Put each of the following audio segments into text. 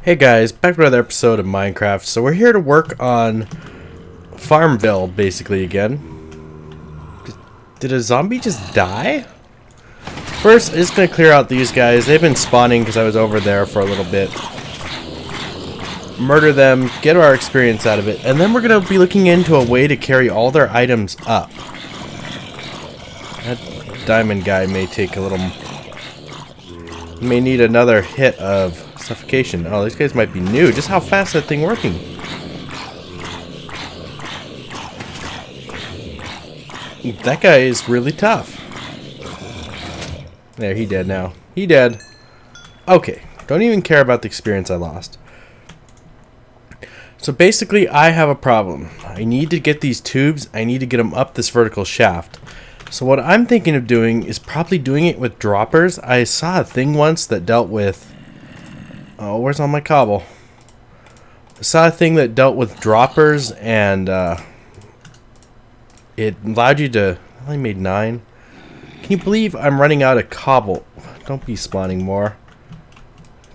Hey guys, back with another episode of Minecraft. So we're here to work on Farmville, basically, again. Did a zombie just die? First, I'm just going to clear out these guys. They've been spawning because I was over there for a little bit. Murder them, get our experience out of it, and then we're going to be looking into a way to carry all their items up. That diamond guy may take a little... may need another hit of suffocation. Oh, these guys might be new. Just how fast is that thing working? That guy is really tough. There, he dead now. He dead. Okay, don't even care about the experience I lost. So basically, I have a problem. I need to get these tubes. I need to get them up this vertical shaft. So what I'm thinking of doing is probably doing it with droppers. I saw a thing once that dealt with... Oh, where's all my cobble? I saw a thing that dealt with droppers, and it allowed you to... I only made 9. Can you believe I'm running out of cobble? Don't be spawning more.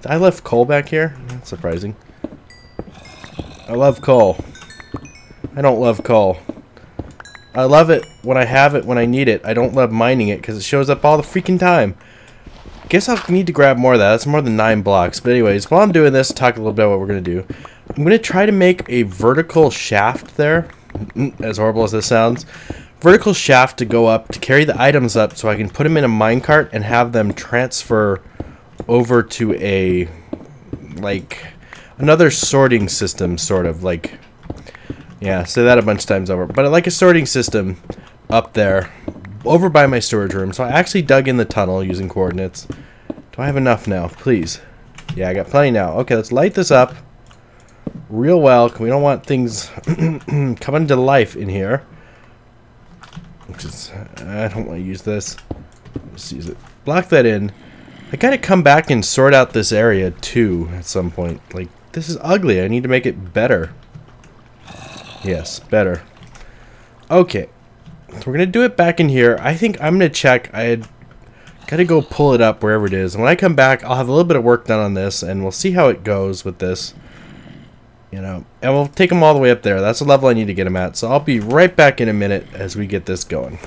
I left coal back here? That's surprising. I love coal. I don't love coal. I love it when I have it, when I need it. I don't love mining it because it shows up all the freaking time. Guess I'll need to grab more of that. That's more than 9 blocks. But anyways, while I'm doing this, talk a little bit about what we're going to do. I'm going to try to make a vertical shaft there. As horrible as this sounds. Vertical shaft to go up, to carry the items up so I can put them in a minecart and have them transfer over to a, like, another sorting system, sort of. Like, yeah, say that a bunch of times over. But like a sorting system up there. Over by my storage room. So I actually dug in the tunnel using coordinates. Do I have enough now? Please. Yeah, I got plenty now. Okay, let's light this up real well. We don't want things coming to life in here. Which is... I don't want to use this. Let's use it. Block that in. I gotta come back and sort out this area too at some point. Like, this is ugly. I need to make it better. Yes, better. Okay. So we're going to do it back in here. I think I'm going to check. I had got to go pull it up wherever it is. And when I come back, I'll have a little bit of work done on this. And we'll see how it goes with this. You know, and we'll take them all the way up there. That's the level I need to get them at. So I'll be right back in a minute as we get this going.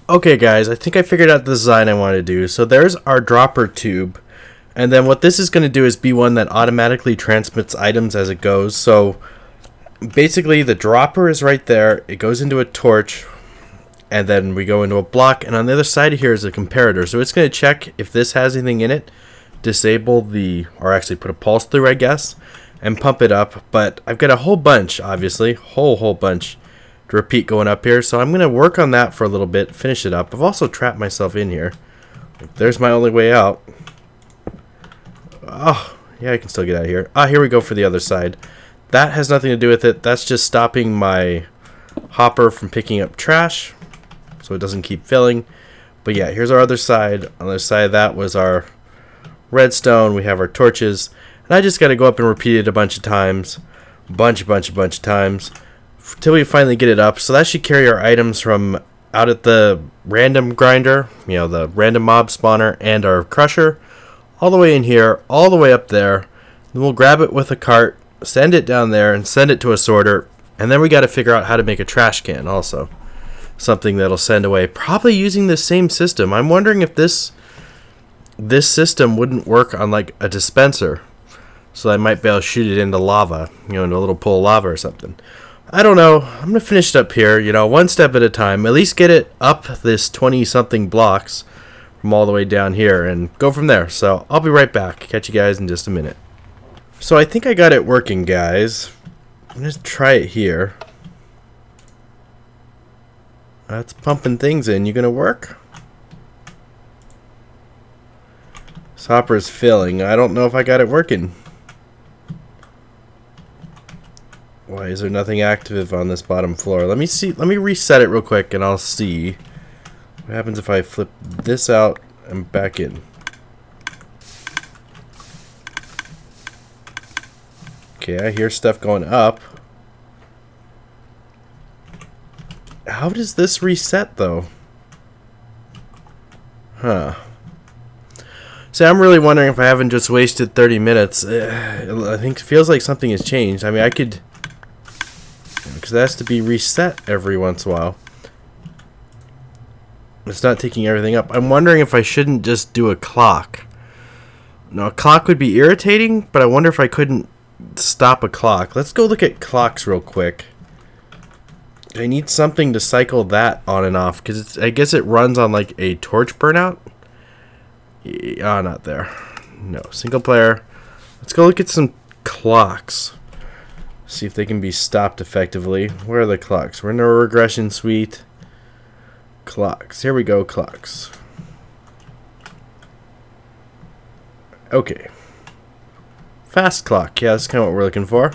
Okay, guys. I think I figured out the design I want to do. So there's our dropper tube. And then what this is going to do is be one that automatically transmits items as it goes. So basically, the dropper is right there. It goes into a torch. And then we go into a block, and on the other side of here is a comparator. So it's going to check if this has anything in it, disable the, or actually put a pulse through, I guess, and pump it up. But I've got a whole bunch, obviously, whole bunch to repeat going up here. So I'm going to work on that for a little bit, finish it up. I've also trapped myself in here. There's my only way out. Oh, yeah, I can still get out of here. Ah, here we go for the other side. That has nothing to do with it. That's just stopping my hopper from picking up trash, so it doesn't keep filling. But yeah, here's our other side. On the other side of that was our redstone. We have our torches. And I just got to go up and repeat it a bunch of times. A bunch of times. Until we finally get it up. So that should carry our items from out at the random grinder. You know, the random mob spawner and our crusher. All the way in here. All the way up there. Then we'll grab it with a cart. Send it down there and send it to a sorter. And then we got to figure out how to make a trash can also. Something that'll send away, probably using the same system. I'm wondering if this system wouldn't work on like a dispenser, so I might be able to shoot it into lava, you know, into a little pool of lava or something. I don't know. I'm gonna finish it up here, you know, one step at a time. At least get it up this 20-something blocks from all the way down here, and go from there. So I'll be right back. Catch you guys in just a minute. So I think I got it working, guys. I'm gonna try it here. That's pumping things in. You gonna work? This hopper is filling. I don't know if I got it working. Why is there nothing active on this bottom floor? Let me see. Let me reset it real quick and I'll see what happens if I flip this out and back in. Okay, I hear stuff going up. How does this reset, though? Huh. See, I'm really wondering if I haven't just wasted 30 minutes. I think it feels like something has changed. I mean, I could... Because it has to be reset every once in a while. It's not taking everything up. I'm wondering if I shouldn't just do a clock. No, a clock would be irritating, but I wonder if I couldn't stop a clock. Let's go look at clocks real quick. I need something to cycle that on and off, because I guess it runs on like a torch burnout. Ah, not there. No, single player. Let's go look at some clocks. See if they can be stopped effectively. Where are the clocks? We're in our regression suite. Clocks. Here we go, clocks. Okay. Fast clock. Yeah, that's kind of what we're looking for.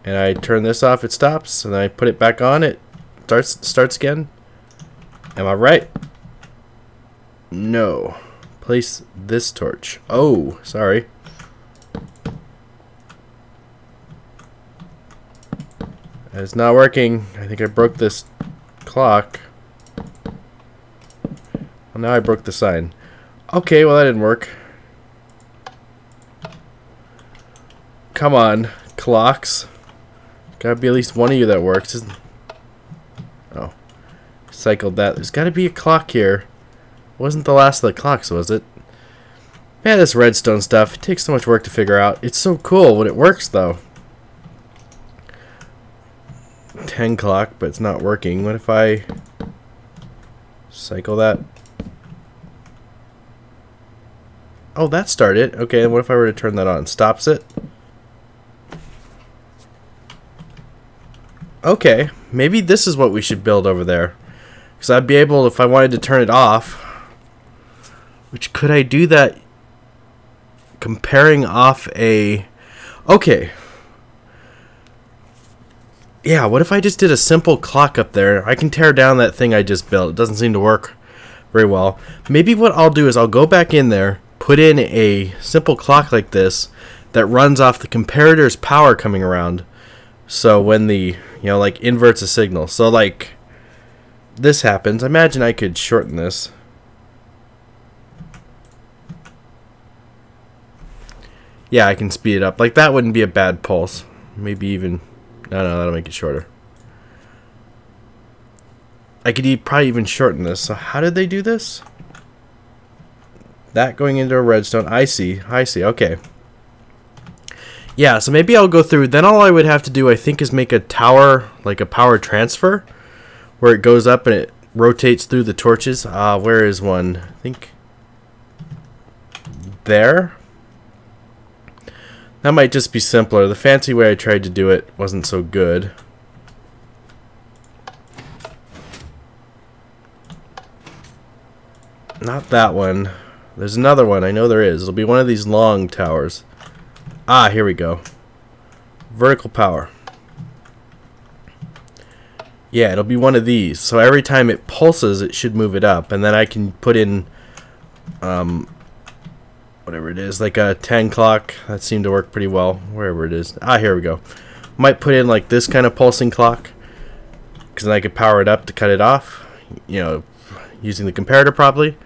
And I turn this off, it stops, and then I put it back on, it starts again. Am I right? No. Place this torch. Oh, sorry. It's not working. I think I broke this clock. Well, now I broke the sign. Okay, well that didn't work. Come on, clocks. Gotta be at least one of you that works. Oh. Cycled that. There's gotta be a clock here. Wasn't the last of the clocks, was it? Man, this redstone stuff, it takes so much work to figure out. It's so cool when it works, though. 10 clock, but it's not working. What if I cycle that? Oh, that started. Okay, and what if I were to turn that on? Stops it? Okay, maybe this is what we should build over there. Because I'd be able, if I wanted to turn it off, which could I do that comparing off a... Okay. Yeah, what if I just did a simple clock up there? I can tear down that thing I just built. It doesn't seem to work very well. Maybe what I'll do is I'll go back in there, put in a simple clock like this that runs off the comparator's power coming around. So when the, like inverts a signal. So like this happens. Imagine I could shorten this. Yeah, I can speed it up. Like that wouldn't be a bad pulse. Maybe even, no, that'll make it shorter. I could probably even shorten this. So how did they do this? That going into a redstone. I see. Okay. Yeah, so maybe I'll go through. Then all I would have to do, I think, is make a tower, like a power transfer, where it goes up and it rotates through the torches. Where is one? I think there. That might just be simpler. The fancy way I tried to do it wasn't so good. Not that one. There's another one. I know there is. It'll be one of these long towers. Ah, here we go. Vertical power. Yeah, it'll be one of these. So every time it pulses, it should move it up. And then I can put in, whatever it is, like a 10 clock. That seemed to work pretty well, wherever it is. Ah, here we go. Might put in like this kind of pulsing clock, because then I could power it up to cut it off, using the comparator properly.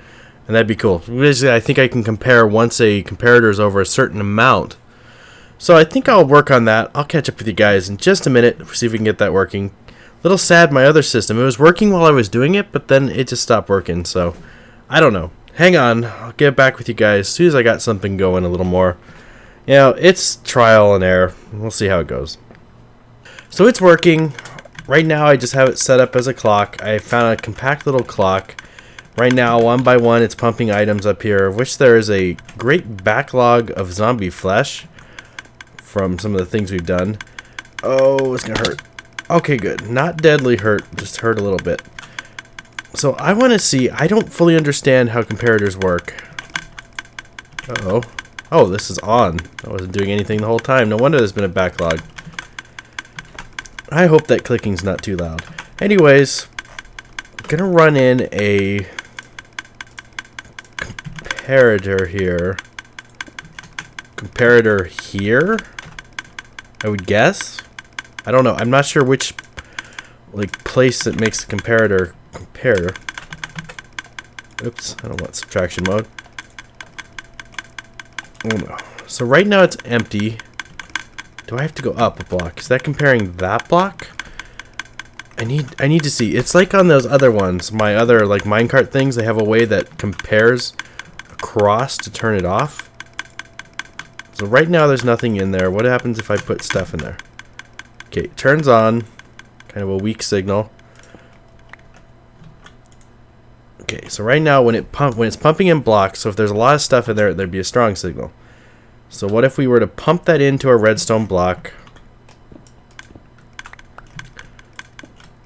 And that'd be cool. Basically, I think I can compare once a comparator is over a certain amount. So I think I'll work on that. I'll catch up with you guys in just a minute, see if we can get that working. A little sad, my other system. It was working while I was doing it, but then it just stopped working. So I don't know. Hang on. I'll get back with you guys as soon as I got something going a little more. It's trial and error. We'll see how it goes. So it's working. Right now I just have it set up as a clock. I found a compact little clock. Right now, one by one, it's pumping items up here, of which there is a great backlog of zombie flesh from some of the things we've done. Oh, it's gonna hurt. Okay, good. Not deadly hurt, just hurt a little bit. So I want to see, I don't fully understand how comparators work. Uh-oh. Oh, this is on. I wasn't doing anything the whole time. No wonder there's been a backlog. I hope that clicking's not too loud. Anyways, I'm gonna run in a comparator here. Comparator here, I would guess. I don't know. I'm not sure which place that makes the comparator compare. Oops, I don't want subtraction mode. Oh no. So right now it's empty. Do I have to go up a block? Is that comparing that block? I need to see. It's like on those other ones, my other like minecart things, they have a way that compares across to turn it off. So right now there's nothing in there. What happens if I put stuff in there? Okay, it turns on. Kind of a weak signal. Okay, so right now when it's pumping in blocks, so if there's a lot of stuff in there, there'd be a strong signal. So what if we were to pump that into a redstone block?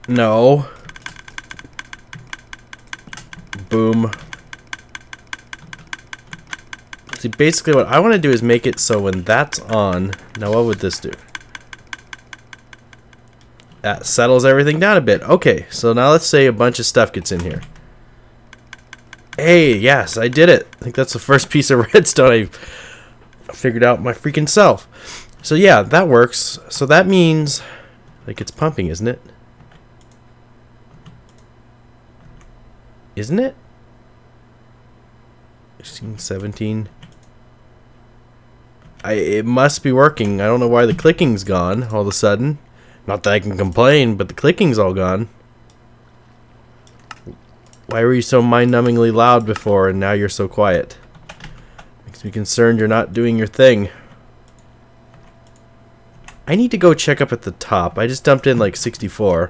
No. Boom. See, basically what I want to do is make it so when that's on, now what would this do? That settles everything down a bit. Okay, so now let's say a bunch of stuff gets in here. Hey, yes, I did it. I think that's the first piece of redstone I figured out my freaking self. So yeah, that works. So that means, like, it's pumping, isn't it? Isn't it? 16, 17. It must be working. I don't know why the clicking's gone all of a sudden. Not that I can complain, but the clicking's all gone. Why were you so mind-numbingly loud before and now you're so quiet? Makes me concerned you're not doing your thing. I need to go check up at the top. I just dumped in like 64.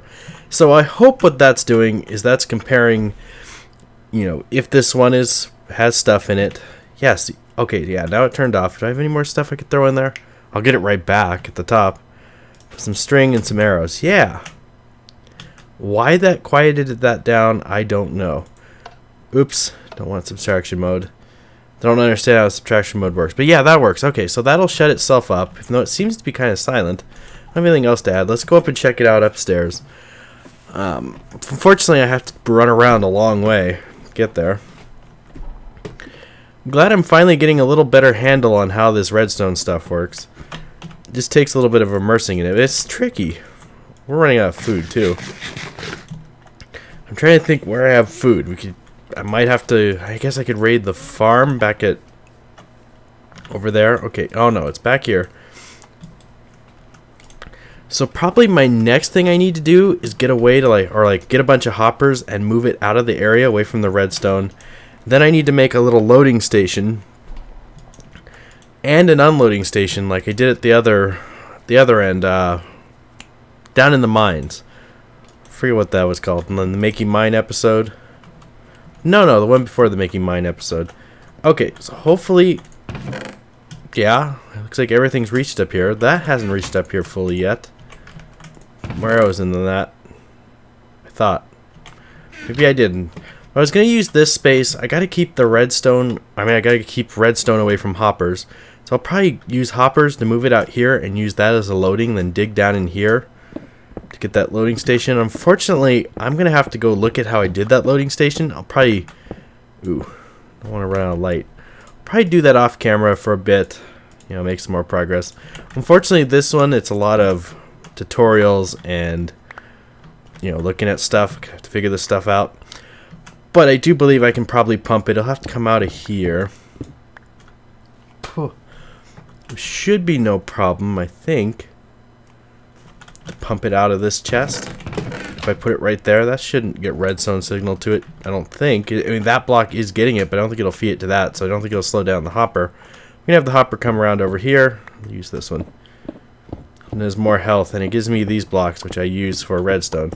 So I hope what that's doing is that's comparing, you know, if this one has stuff in it. Yes. Okay, yeah, now it turned off. Do I have any more stuff I could throw in there? I'll get it right back at the top. Put some string and some arrows. Yeah. Why that quieted that down, I don't know. Oops. Don't want subtraction mode. Don't understand how subtraction mode works. But yeah, that works. Okay, so that'll shut itself up. Even though it seems to be kind of silent. I don't have anything else to add. Let's go up and check it out upstairs. Unfortunately, I have to run around a long way to get there. I'm glad I'm finally getting a little better handle on how this redstone stuff works. It just takes a little bit of immersing in it. It's tricky. We're running out of food, too. I'm trying to think where I have food. I might have to... I guess I could raid the farm back at... over there. Okay. Oh, no. It's back here. So probably my next thing I need to do is get away to get a bunch of hoppers and move it out of the area away from the redstone. Then I need to make a little loading station and an unloading station like I did at the other end, down in the mines. I forget what that was called. And then the Making Mine episode. No, the one before the Making Mine episode. Okay, so hopefully, yeah, it looks like everything's reached up here. That hasn't reached up here fully yet. More arrows in than that. I thought. Maybe I didn't. I was going to use this space. I got to keep the redstone. I got to keep redstone away from hoppers. So I'll probably use hoppers to move it out here and use that as a loading, then dig down in here to get that loading station. Unfortunately, I'm going to have to go look at how I did that loading station. I'll probably... Ooh, I don't want to run out of light. I'll probably do that off camera for a bit. You know, make some more progress. Unfortunately, this one, it's a lot of tutorials and, you know, looking at stuff. I have to figure this stuff out. But I do believe I can probably pump it. It'll have to come out of here. Should be no problem, I think. Pump it out of this chest. If I put it right there, that shouldn't get redstone signal to it, I don't think. I mean, that block is getting it, but I don't think it'll feed it to that, so I don't think it'll slow down the hopper. We can have the hopper come around over here. I'll use this one. And there's more health, and it gives me these blocks, which I use for redstone.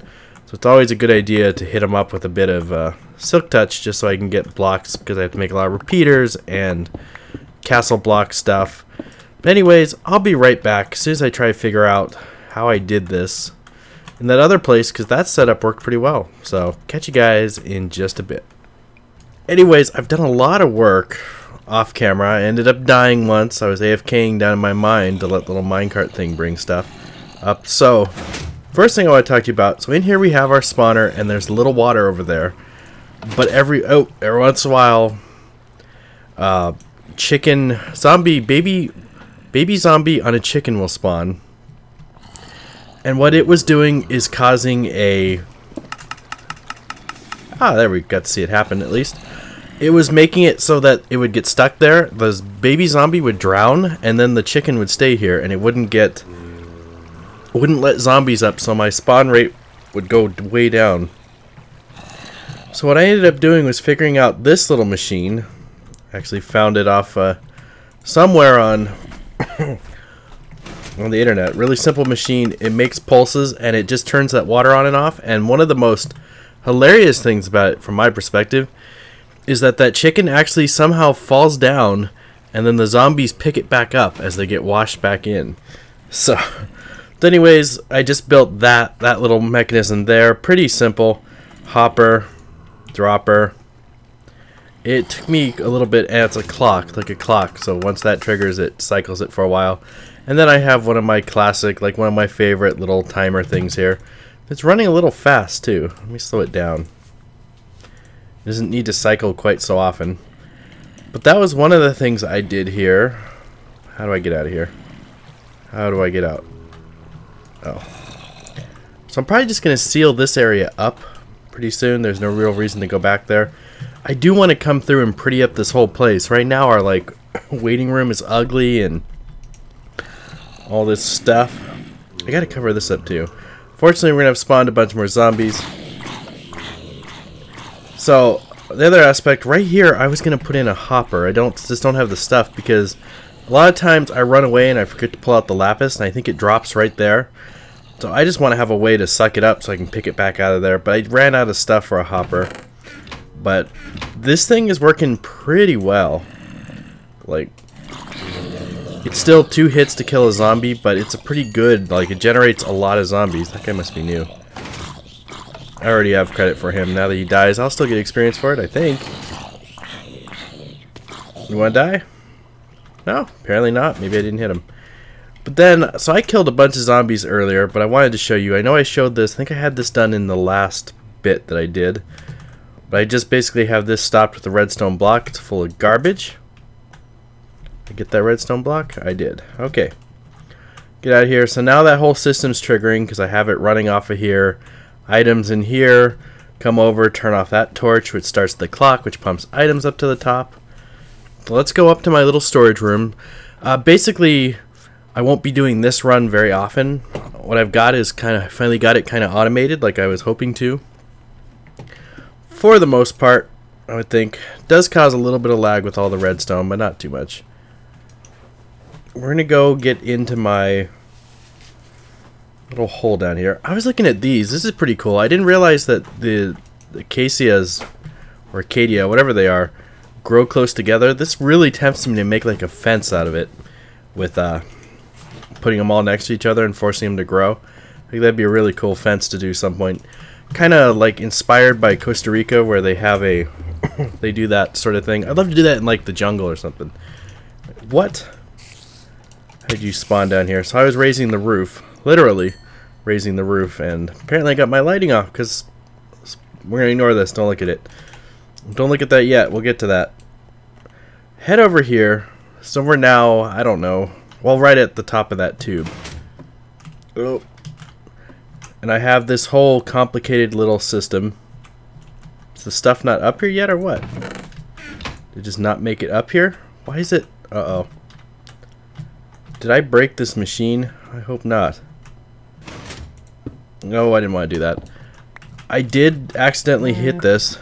So it's always a good idea to hit them up with a bit of silk touch, just so I can get blocks, because I have to make a lot of repeaters and castle block stuff. But anyways, I'll be right back as soon as I try to figure out how I did this in that other place, because that setup worked pretty well. So catch you guys in just a bit. Anyways, I've done a lot of work off camera. I ended up dying once. I was AFKing down in my mine to let the little minecart thing bring stuff up. So first thing I want to talk to you about, so in here we have our spawner, and there's a little water over there. But every once in a while, chicken, zombie, baby zombie on a chicken will spawn. And what it was doing is causing a... there we got to see it happen at least. it was making it so that it would get stuck there. The baby zombie would drown, and then the chicken would stay here, and it wouldn't let zombies up, so my spawn rate would go way down. So what I ended up doing was figuring out this little machine. Actually found it off somewhere on on the internet. Really simple machine. It makes pulses and it just turns that water on and off. And one of the most hilarious things about it, from my perspective, is that that chicken actually somehow falls down, and then the zombies pick it back up as they get washed back in. So, anyways, I just built that little mechanism there. Pretty simple. Hopper, dropper. It took me a little bit, and it's a clock, like a clock. So once that triggers, it cycles it for a while. And then I have one of my classic, like one of my favorite little timer things here. It's running a little fast too. Let me slow it down. It doesn't need to cycle quite so often. But that was one of the things I did here. How do I get out of here? How do I get out? Oh. So I'm probably just going to seal this area up pretty soon. There's no real reason to go back there. I do want to come through and pretty up this whole place. Right now our like waiting room is ugly and all this stuff. I gotta cover this up too. Fortunately, we're gonna have spawned a bunch more zombies. So the other aspect right here, I was gonna put in a hopper. I just don't have the stuff because a lot of times I run away and I forget to pull out the lapis, and I think it drops right there. So I just want to have a way to suck it up so I can pick it back out of there. But I ran out of stuff for a hopper. But this thing is working pretty well. Like, it's still 2 hits to kill a zombie, but it's a pretty good, like, it generates a lot of zombies. That guy must be new. I already have credit for him. Now that he dies, I'll still get experience for it, I think. You wanna die? No, apparently not. Maybe I didn't hit him. But then, so I killed a bunch of zombies earlier, but I wanted to show you. I know I showed this. I think I had this done in the last bit that I did. But I just basically have this stopped with a redstone block. It's full of garbage. I get that redstone block? I did. Okay. Get out of here. So now that whole system's triggering because I have it running off of here. Items in here. Come over, turn off that torch, which starts the clock, which pumps items up to the top. So let's go up to my little storage room. Basically, I won't be doing this run very often. What I've got is finally got it kind of automated like I was hoping to. For the most part, I would think. It does cause a little bit of lag with all the redstone, but not too much. We're going to go get into my little hole down here. I was looking at these. This is pretty cool. I didn't realize that the acacias, or acadia, whatever they are, grow close together. This really tempts me to make like a fence out of it with putting them all next to each other and forcing them to grow. I think that'd be a really cool fence to do some point. Kind of like inspired by Costa Rica, where they have a they do that sort of thing. I'd love to do that in like the jungle or something. What? How did you spawn down here? So I was raising the roof, literally raising the roof, and apparently I got my lighting off because we're gonna ignore this. Don't look at it. Don't look at that yet. We'll get to that. Head over here. So we're now, I don't know, well, right at the top of that tube. Oh. And I have this whole complicated little system. Is the stuff not up here yet or what? Did it just not make it up here? Why is it? Uh-oh. Did I break this machine? I hope not. No, I didn't want to do that. I did accidentally hit this.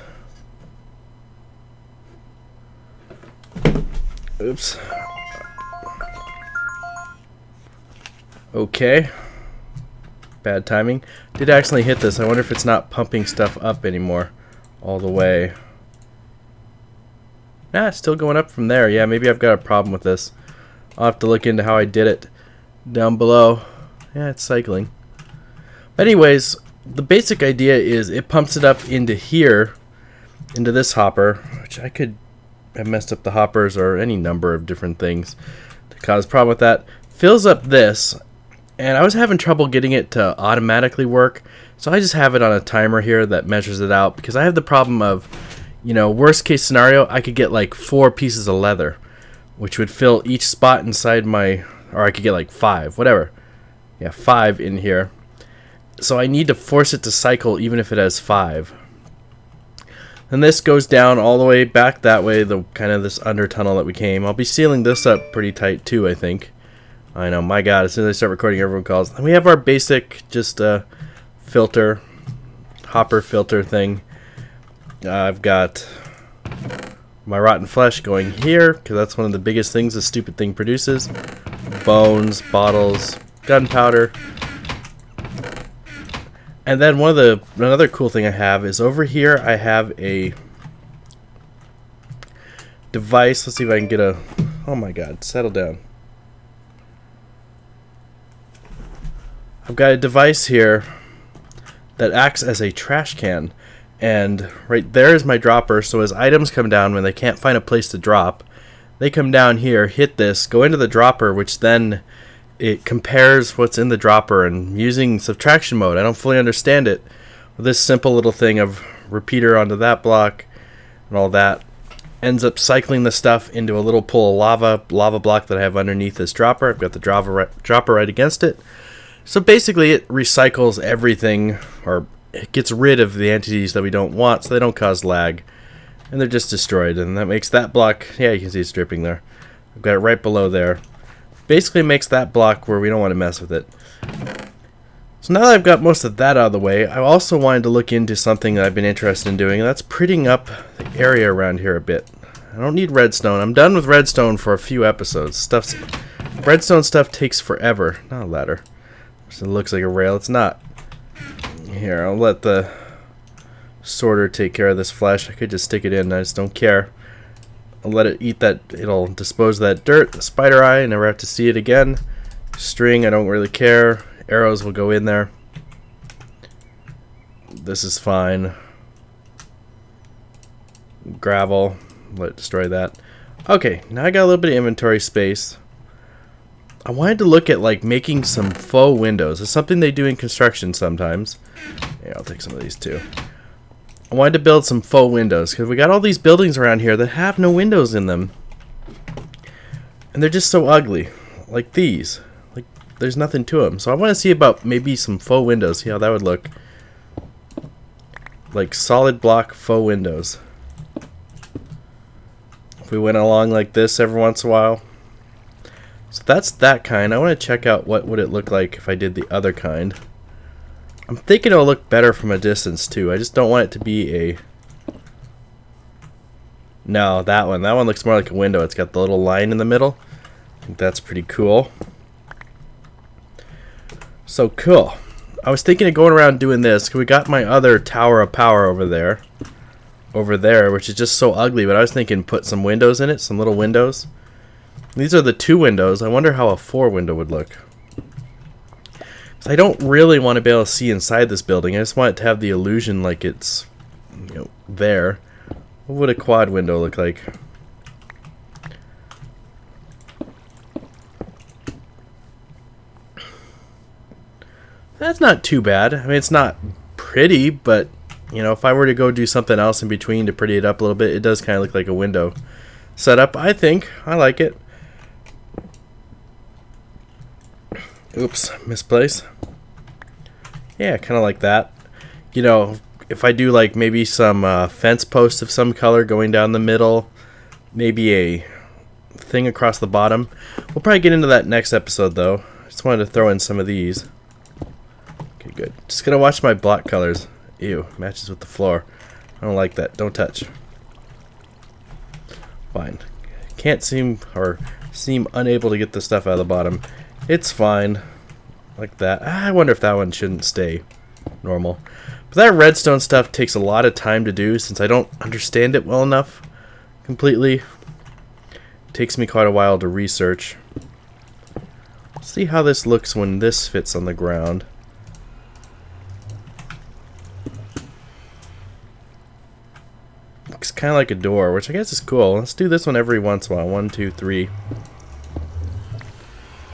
Oops. Okay. Bad timing. Did accidentally hit this. I wonder if it's not pumping stuff up anymore all the way. Nah, it's still going up from there. Yeah, maybe I've got a problem with this. I'll have to look into how I did it down below. Yeah, it's cycling. But anyways, the basic idea is it pumps it up into here, into this hopper, which I could have messed up the hoppers or any number of different things to cause a problem with that. Fills up this, and I was having trouble getting it to automatically work, so I just have it on a timer here that measures it out, because I have the problem of, you know, worst case scenario, I could get like 4 pieces of leather, which would fill each spot inside my, or I could get like 5, whatever. Yeah, 5 in here. So I need to force it to cycle even if it has 5. And this goes down all the way back that way, the kind of this under tunnel that we came. I'll be sealing this up pretty tight too, I think. I know, my god, as soon as I start recording, everyone calls. And we have our basic, just filter, hopper filter thing. I've got my rotten flesh going here, because that's one of the biggest things this stupid thing produces. Bones, bottles, gunpowder. And then another cool thing I have is over here I have a device. Let's see if I can get a... Oh my god, settle down. I've got a device here that acts as a trash can. And right there is my dropper, so as items come down when they can't find a place to drop, they come down here, hit this, go into the dropper, which then it compares what's in the dropper, and using subtraction mode, I don't fully understand it. With this simple little thing of repeater onto that block and all that, ends up cycling the stuff into a little pool of lava block that I have underneath this dropper. I've got the dropper right against it. So basically it recycles everything, or it gets rid of the entities that we don't want so they don't cause lag. And they're just destroyed, and that makes that block, yeah, you can see it's dripping there. I've got it right below there. Basically makes that block where we don't want to mess with it. So now that I've got most of that out of the way, I also wanted to look into something that I've been interested in doing, and that's prettying up the area around here a bit. I don't need redstone. I'm done with redstone for a few episodes. Redstone stuff takes forever. Not a ladder. It looks like a rail. It's not. Here, I'll let the sorter take care of this flesh. I could just stick it in. I just don't care. I'll let it eat that. It'll dispose of that dirt. The spider eye, I never have to see it again. String, I don't really care. Arrows will go in there. This is fine. Gravel, let it destroy that. Okay, now I got a little bit of inventory space. I wanted to look at like making some faux windows. It's something they do in construction sometimes. Yeah, I'll take some of these too. I wanted to build some faux windows because we got all these buildings around here that have no windows in them. And they're just so ugly. Like these. Like there's nothing to them. So I want to see about maybe some faux windows. See how that would look. Like solid block faux windows. If we went along like this every once in a while. So that's that kind. I want to check out what would it look like if I did the other kind. I'm thinking it'll look better from a distance too. I just don't want it to be a... No, that one. That one looks more like a window. It's got the little line in the middle. I think that's pretty cool. So cool. I was thinking of going around doing this because we got my other tower of power over there. Which is just so ugly. But I was thinking put some windows in it. Some little windows. These are the 2 windows. I wonder how a 4 window would look. I don't really want to be able to see inside this building. I just want it to have the illusion like it's, you know, there. What would a quad window look like? That's not too bad. I mean, it's not pretty, but, you know, if I were to go do something else in between to pretty it up a little bit, it does kind of look like a window setup. I think. I like it. Oops, misplaced. Yeah, kind of like that. You know, if I do like maybe some fence posts of some color going down the middle, maybe a thing across the bottom. We'll probably get into that next episode though. I just wanted to throw in some of these. Okay, good. Just gonna watch my block colors. Ew, matches with the floor. I don't like that. Don't touch. Fine. Can't seem unable to get the stuff out of the bottom. It's fine. Like that. I wonder if that one shouldn't stay normal. But that redstone stuff takes a lot of time to do since I don't understand it well enough completely. It takes me quite a while to research. Let's see how this looks when this fits on the ground. Looks kind of like a door, which I guess is cool. Let's do this one every once in a while. 1, 2, 3.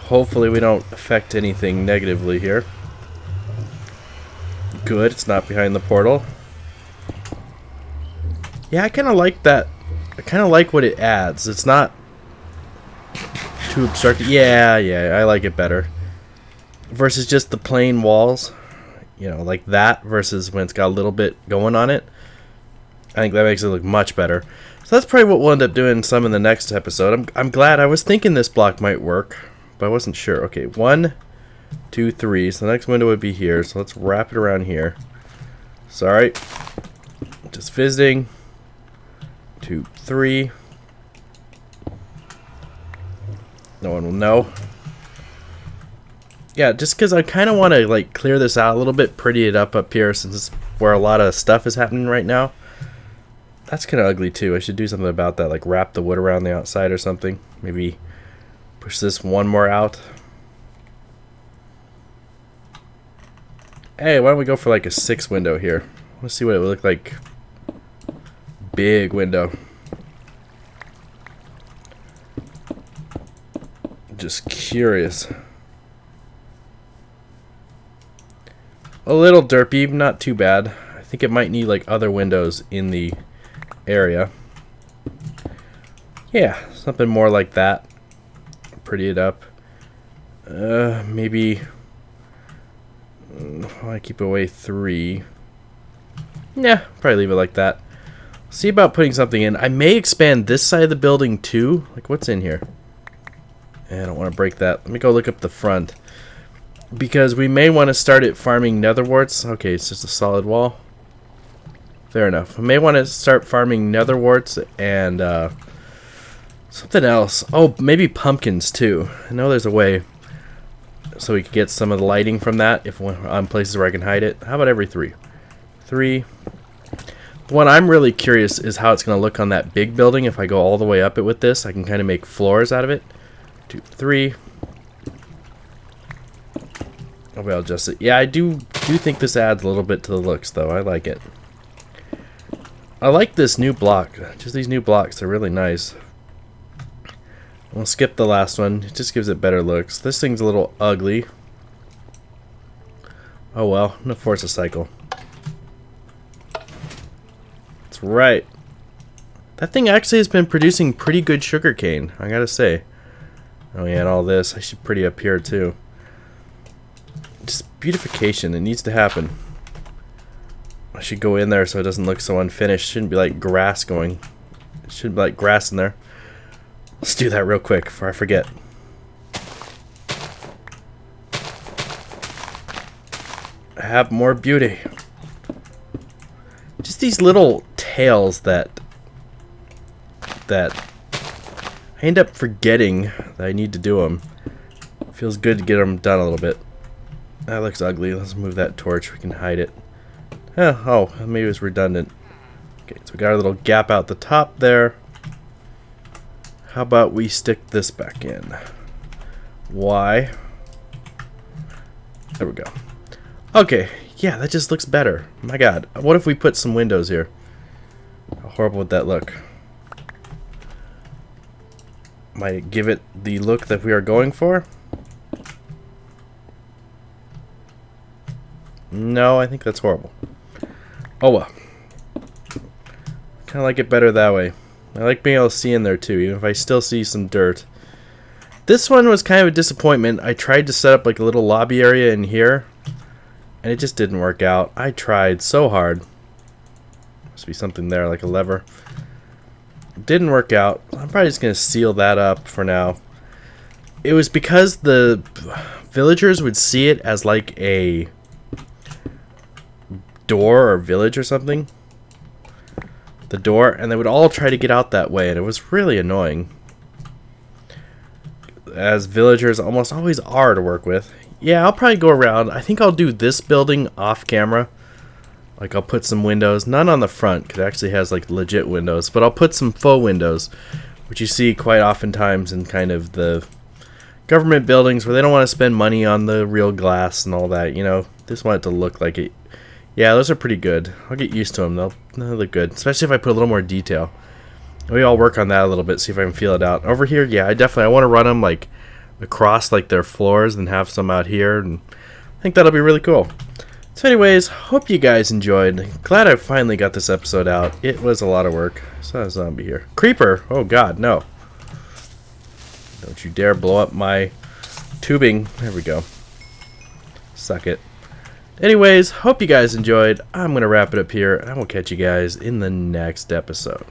Hopefully we don't affect anything negatively here. Good, it's not behind the portal. Yeah, I kind of like that. I kind of like what it adds. It's not too obstructive. Yeah, I like it better. Versus just the plain walls. You know, like that versus when it's got a little bit going on it. I think that makes it look much better. So that's probably what we'll end up doing some in the next episode. I'm glad. I was thinking this block might work, but I wasn't sure. Okay, 1, 2, 3. So the next window would be here. So let's wrap it around here. Sorry. Just visiting. 2, 3. No one will know. Yeah, just because I kind of want to like clear this out a little bit, pretty it up here since it's where a lot of stuff is happening right now. That's kind of ugly too. I should do something about that, like wrap the wood around the outside or something. Maybe push this one more out. Hey, why don't we go for like a 6 window here? Let's see what it would look like. Big window. Just curious. A little derpy, not too bad. I think it might need like other windows in the area. Yeah, something more like that. Pretty it up. Maybe I keep away 3. Yeah, probably leave it like that. See about putting something in. I may expand this side of the building too. Like, what's in here? I don't want to break that. Let me go look up the front. Because we may want to start it farming nether warts. Okay, it's just a solid wall. Fair enough. We may want to start farming nether warts and something else. Oh, maybe pumpkins too. I know there's a way so we can get some of the lighting from that if we're on places where I can hide it. How about every 3? 3. The one I'm really curious is how it's going to look on that big building. If I go all the way up it with this, I can kind of make floors out of it. 2, 3. Maybe I'll adjust it. Yeah, I do think this adds a little bit to the looks, though. I like it. I like this new block. Just these new blocks are really nice. We'll skip the last one. It just gives it better looks. This thing's a little ugly. Oh well, I'm gonna force a cycle. That's right. That thing actually has been producing pretty good sugarcane, I gotta say. Oh yeah, and all this. I should pretty up here too. Just beautification. It needs to happen. I should go in there so it doesn't look so unfinished. Shouldn't be like grass going. It shouldn't be like grass in there. Let's do that real quick before I forget. Have more beauty. Just these little tails that I end up forgetting that I need to do them. Feels good to get them done a little bit. That looks ugly. Let's move that torch. We can hide it. Oh, maybe it was redundant. Okay, so we got our little gap out the top there. How about we stick this back in? Why? There we go. Okay, yeah, that just looks better. My God, what if we put some windows here? How horrible would that look? Might it give it the look that we are going for? No, I think that's horrible. Oh well. Kind of like it better that way. I like being able to see in there too, even if I still see some dirt. This one was kind of a disappointment. I tried to set up like a little lobby area in here, and it just didn't work out. I tried so hard. Must be something there, like a lever. It didn't work out. I'm probably just going to seal that up for now. It was because the villagers would see it as like a door or village or something. The door, and they would all try to get out that way, and it was really annoying, as villagers almost always are to work with. Yeah, I'll probably go around. I think I'll do this building off camera. Like, I'll put some windows, none on the front because it actually has like legit windows, but I'll put some faux windows, which you see quite oftentimes in kind of the government buildings where they don't want to spend money on the real glass and all that, you know. Just want it to look like it. Yeah, those are pretty good. I'll get used to them. They'll look good, especially if I put a little more detail. Maybe I'll work on that a little bit, see if I can feel it out. Over here, yeah, I want to run them like across like their floors and have some out here, and I think that'll be really cool. So anyways, hope you guys enjoyed. Glad I finally got this episode out. It was a lot of work. Saw a zombie here. Creeper! Oh God, no. Don't you dare blow up my tubing. There we go. Suck it. Anyways, hope you guys enjoyed. I'm going to wrap it up here, and I will catch you guys in the next episode.